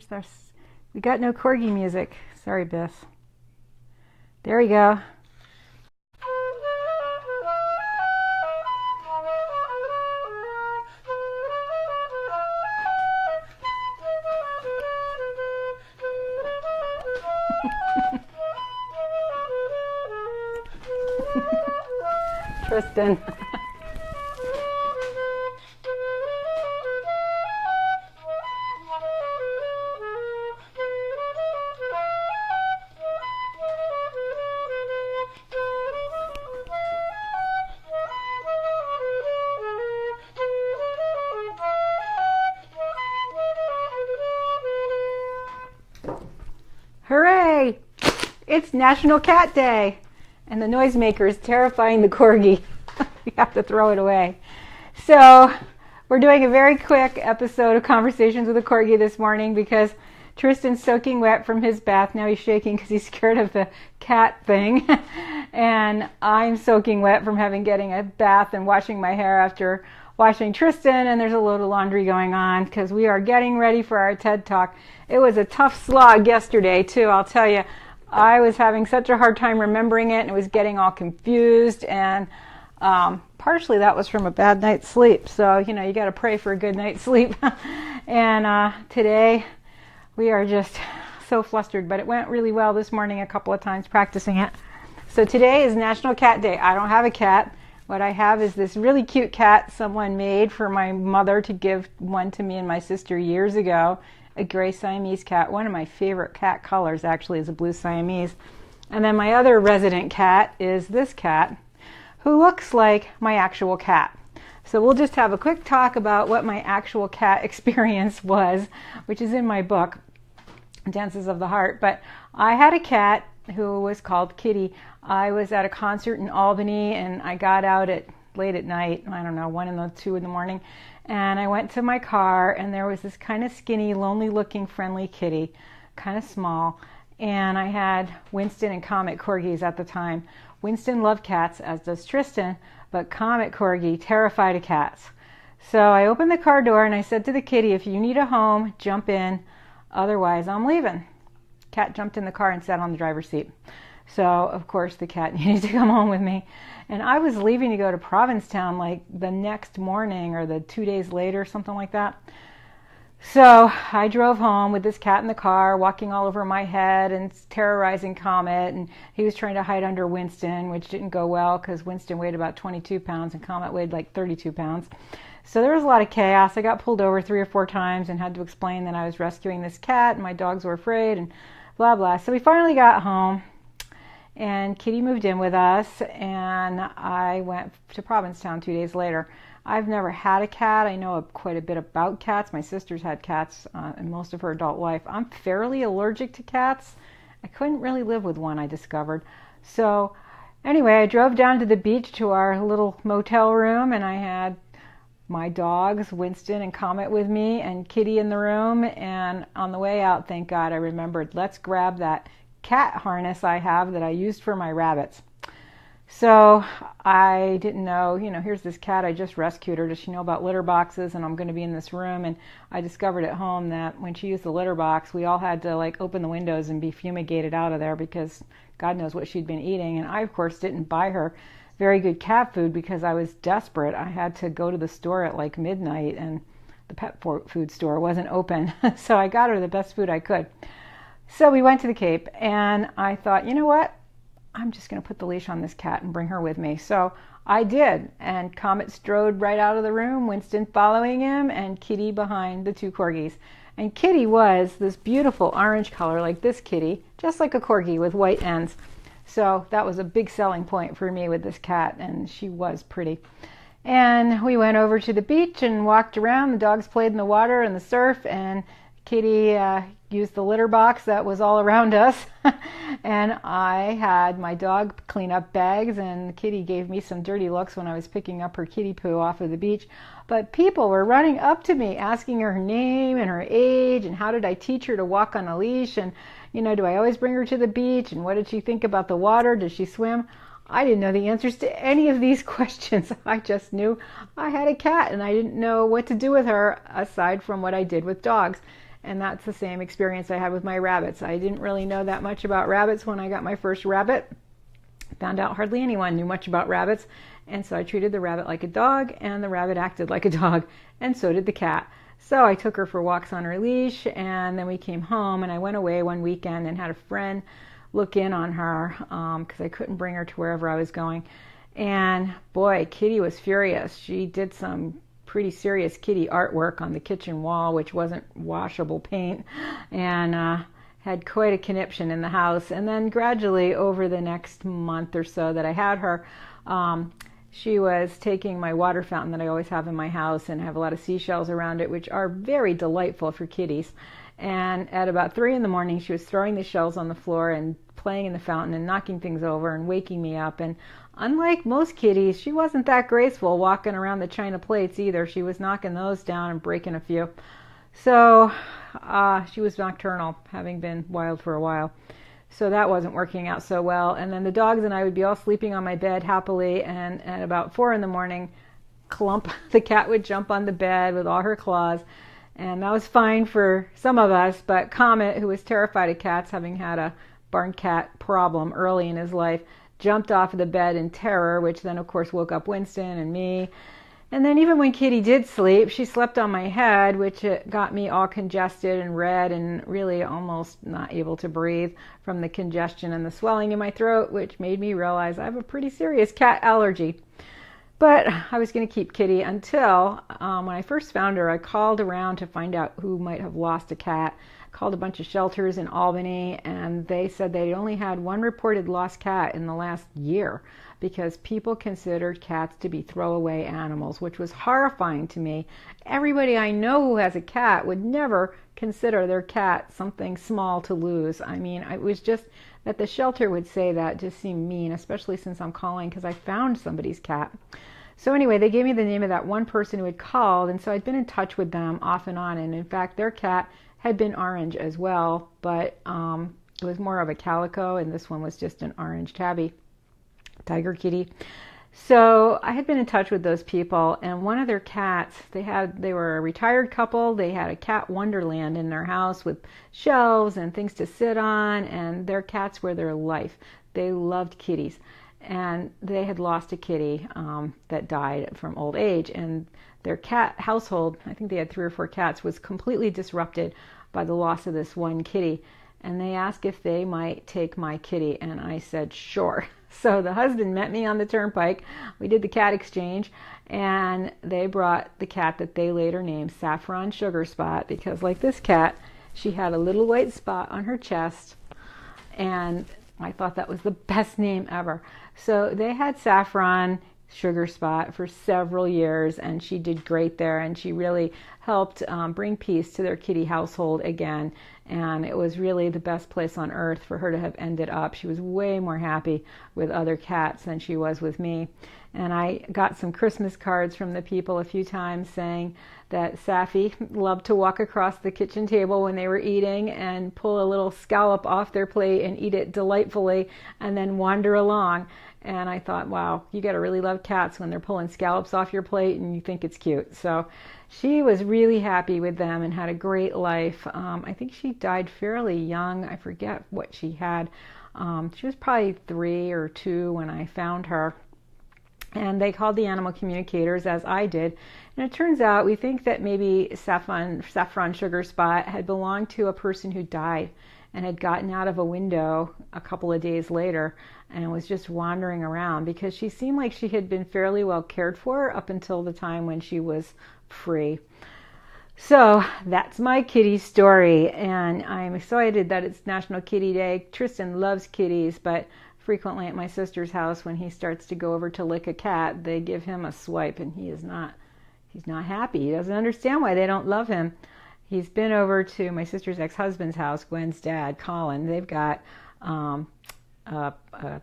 Where's our... We got no Corgi music. Sorry, Biff. There we go. Tristan. Hooray! It's National Cat Day! And the noisemaker is terrifying the Corgi. We have to throw it away. So we're doing a very quick episode of Conversations with a Corgi this morning because Tristan's soaking wet from his bath. Now he's shaking because he's scared of the cat thing. And I'm soaking wet from getting a bath and washing my hair after washing Tristan. And there's a load of laundry going on because we are getting ready for our TED Talk. It was a tough slog yesterday too, I'll tell you. I was having such a hard time remembering it and it was getting all confused, and partially that was from a bad night's sleep. So, you got to pray for a good night's sleep. And today we are just so flustered, but it went really well this morning a couple of times practicing it. So today is National Cat Day. I don't have a cat. What I have is this really cute cat someone made for my mother to give one to me and my sister years ago. A gray Siamese cat. One of my favorite cat colors actually is a blue Siamese. And then my other resident cat is this cat who looks like my actual cat. So we'll just have a quick talk about what my actual cat experience was, which is in my book, Dances of the Heart. But I had a cat who was called Kitty. I was at a concert in Albany and I got out at late at night, I don't know, 1 and 2 in the morning. And I went to my car and there was this kind of skinny, lonely looking, friendly kitty, kind of small. And I had Winston and Comet Corgis at the time. Winston loved cats, as does Tristan, but Comet Corgi terrified of cats. So I opened the car door and I said to the kitty, if you need a home, jump in, otherwise I'm leaving. Cat jumped in the car and sat on the driver's seat. So, of course, the cat needed to come home with me. And I was leaving to go to Provincetown like the next morning or the 2 days later, something like that. So I drove home with this cat in the car, walking all over my head and terrorizing Comet. And he was trying to hide under Winston, which didn't go well because Winston weighed about 22 pounds and Comet weighed like 32 pounds. So there was a lot of chaos. I got pulled over 3 or 4 times and had to explain that I was rescuing this cat and my dogs were afraid and blah, blah. So we finally got home. And Kitty moved in with us, and I went to Provincetown 2 days later. I've never had a cat. I know quite a bit about cats. My sister's had cats in most of her adult life. I'm fairly allergic to cats. I couldn't really live with one, I discovered. So anyway, I drove down to the beach to our little motel room, and I had my dogs, Winston and Comet, with me, and Kitty in the room. And on the way out, thank God, I remembered, let's grab that cat harness I have that I used for my rabbits. So I didn't know, here's this cat, I just rescued her. Does she know about litter boxes? And I'm going to be in this room. And I discovered at home that when she used the litter box, we all had to open the windows and be fumigated out of there because God knows what she'd been eating. And I, of course, didn't buy her very good cat food because I was desperate. I had to go to the store at midnight and the pet food store wasn't open. So I got her the best food I could. So we went to the Cape, and I thought, you know what? I'm just going to put the leash on this cat and bring her with me. So I did, and Comet strode right out of the room, Winston following him, and Kitty behind the 2 Corgis. And Kitty was this beautiful orange color, like this kitty, just like a Corgi with white ends. So that was a big selling point for me with this cat, and she was pretty. And we went over to the beach and walked around. The dogs played in the water and the surf, and Kitty used the litter box that was all around us. And I had my dog clean up bags, and Kitty gave me some dirty looks when I was picking up her kitty poo off of the beach. But people were running up to me asking her name and her age and how did I teach her to walk on a leash, and do I always bring her to the beach, and what did she think about the water? Does she swim? I didn't know the answers to any of these questions. I just knew I had a cat and I didn't know what to do with her aside from what I did with dogs. And that's the same experience I had with my rabbits. I didn't really know that much about rabbits when I got my first rabbit. Found out hardly anyone knew much about rabbits. And so I treated the rabbit like a dog, and the rabbit acted like a dog, and so did the cat. So I took her for walks on her leash, and then we came home, and I went away one weekend and had a friend look in on her because I couldn't bring her to wherever I was going. And boy, Kitty was furious. She did some pretty serious kitty artwork on the kitchen wall, which wasn't washable paint, and had quite a conniption in the house. And then gradually, over the next month or so that I had her, she was taking my water fountain that I always have in my house, and I have a lot of seashells around it, which are very delightful for kitties. And at about 3 in the morning, she was throwing the shells on the floor and playing in the fountain and knocking things over and waking me up. And unlike most kitties, she wasn't that graceful walking around the china plates either. She was knocking those down and breaking a few. So she was nocturnal, having been wild for a while. So that wasn't working out so well. And then the dogs and I would be all sleeping on my bed happily, and at about 4 in the morning, clump, the cat would jump on the bed with all her claws. And that was fine for some of us, but Comet, who was terrified of cats, having had a barn cat problem early in his life, jumped off of the bed in terror, which then of course woke up Winston and me. And then even when Kitty did sleep, she slept on my head, which got me all congested and red and really almost not able to breathe from the congestion and the swelling in my throat, which made me realize I have a pretty serious cat allergy. But I was going to keep Kitty until when I first found her, I called around to find out who might have lost a cat. Called a bunch of shelters in Albany, and they said they only had one reported lost cat in the last year, because people considered cats to be throwaway animals, which was horrifying to me. Everybody I know who has a cat would never consider their cat something small to lose. I mean, it was just that the shelter would say that just seemed mean, especially since I'm calling because I found somebody's cat. So anyway, they gave me the name of that one person who had called, and so I'd been in touch with them off and on, and in fact, their cat had been orange as well, but it was more of a calico, and this one was just an orange tabby, tiger kitty. So I had been in touch with those people, and one of their cats, they were a retired couple. They had a cat wonderland in their house with shelves and things to sit on, and their cats were their life. They loved kitties, and they had lost a kitty that died from old age, and their cat household, I think they had 3 or 4 cats, was completely disrupted by the loss of this one kitty. And they asked if they might take my kitty, and I said, sure. So the husband met me on the turnpike. We did the cat exchange, and they brought the cat that they later named Saffron Sugar Spot, because like this cat, she had a little white spot on her chest, and I thought that was the best name ever. So they had Saffron Sugar Spot for several years, and she did great there, and she really helped bring peace to their kitty household again, and it was really the best place on earth for her to have ended up. She was way more happy with other cats than she was with me. And I got some Christmas cards from the people a few times saying that Saffy loved to walk across the kitchen table when they were eating and pull a little scallop off their plate and eat it delightfully and then wander along. And I thought, wow, you got to really love cats when they're pulling scallops off your plate and you think it's cute. So she was really happy with them and had a great life. I think she died fairly young. I forget what she had. She was probably 3 or 2 when I found her. And they called the animal communicators, as I did. And it turns out we think that maybe Saffron Sugar Spot had belonged to a person who died and had gotten out of a window a couple of days later and was just wandering around, because she seemed like she had been fairly well cared for up until the time when she was free. So that's my kitty story, and I'm excited that it's National Kitty Day. Tristan loves kitties, but frequently at my sister's house, when he starts to go over to lick a cat, they give him a swipe, and he's not happy. He doesn't understand why they don't love him. He's been over to my sister's ex-husband's house, Gwen's dad, Colin. They've got a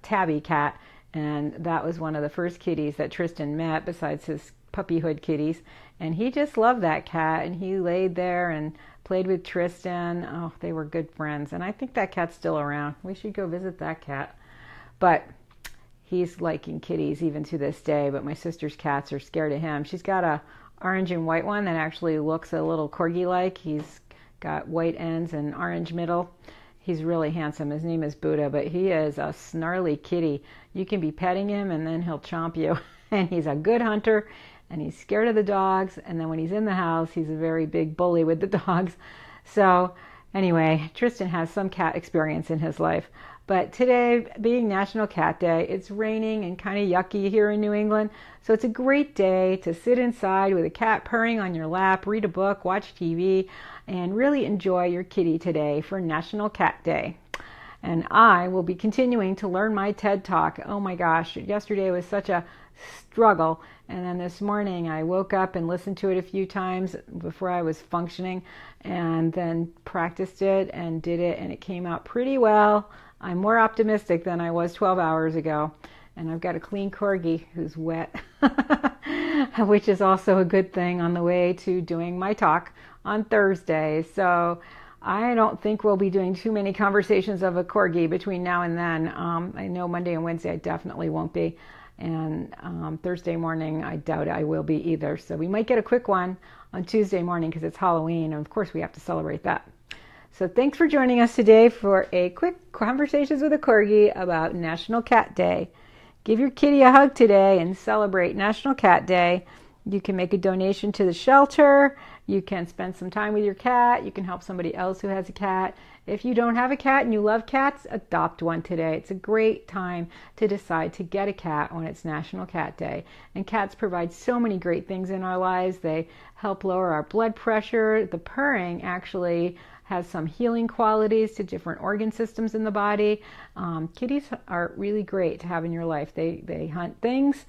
tabby cat, and that was one of the first kitties that Tristan met besides his puppyhood kitties, and he just loved that cat, and he laid there and played with Tristan. Oh, they were good friends, and I think that cat's still around. We should go visit that cat. But he's liking kitties even to this day, but my sister's cats are scared of him. She's got a orange and white one that actually looks a little Corgi-like. He's got white ends and orange middle. He's really handsome. His name is Buddha, but he is a snarly kitty. You can be petting him and then he'll chomp you. And he's a good hunter, and he's scared of the dogs. And then when he's in the house, he's a very big bully with the dogs. So anyway, Tristan has some cat experience in his life. But today, being National Cat Day, it's raining and kind of yucky here in New England. So it's a great day to sit inside with a cat purring on your lap, read a book, watch TV, and really enjoy your kitty today for National Cat Day. And I will be continuing to learn my TED Talk. Oh my gosh, yesterday was such a struggle. And then this morning I woke up and listened to it a few times before I was functioning, and then practiced it and did it, and it came out pretty well. I'm more optimistic than I was 12 hours ago. And I've got a clean Corgi who's wet, which is also a good thing on the way to doing my talk on Thursday. So I don't think we'll be doing too many conversations of a Corgi between now and then. I know Monday and Wednesday I definitely won't be. And Thursday morning I doubt I will be either. So we might get a quick one on Tuesday morning because it's Halloween. And of course we have to celebrate that. So thanks for joining us today for a quick Conversations with a Corgi about National Cat Day. Give your kitty a hug today and celebrate National Cat Day. You can make a donation to the shelter. You can spend some time with your cat. You can help somebody else who has a cat. If you don't have a cat and you love cats, adopt one today. It's a great time to decide to get a cat when it's National Cat Day. And cats provide so many great things in our lives. They help lower our blood pressure. The purring actually has some healing qualities to different organ systems in the body. Kitties are really great to have in your life. They hunt things.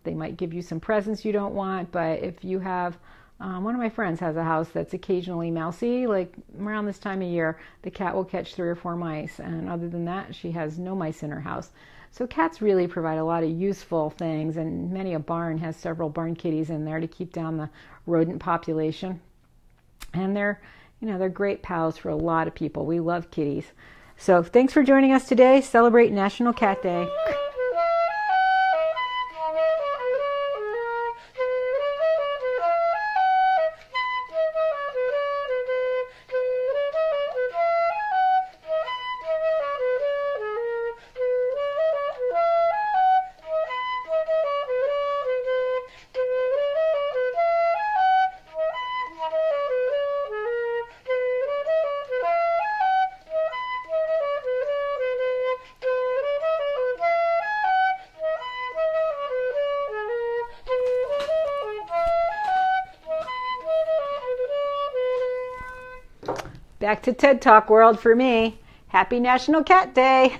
They might give you some presents you don't want, but if you have, one of my friends has a house that's occasionally mousy, like around this time of year, the cat will catch 3 or 4 mice, and other than that, she has no mice in her house. So cats really provide a lot of useful things, and many a barn has several barn kitties in there to keep down the rodent population. And they're great pals for a lot of people. We love kitties. So thanks for joining us today. Celebrate National Cat Day. Back to TED Talk world for me. Happy National Cat Day.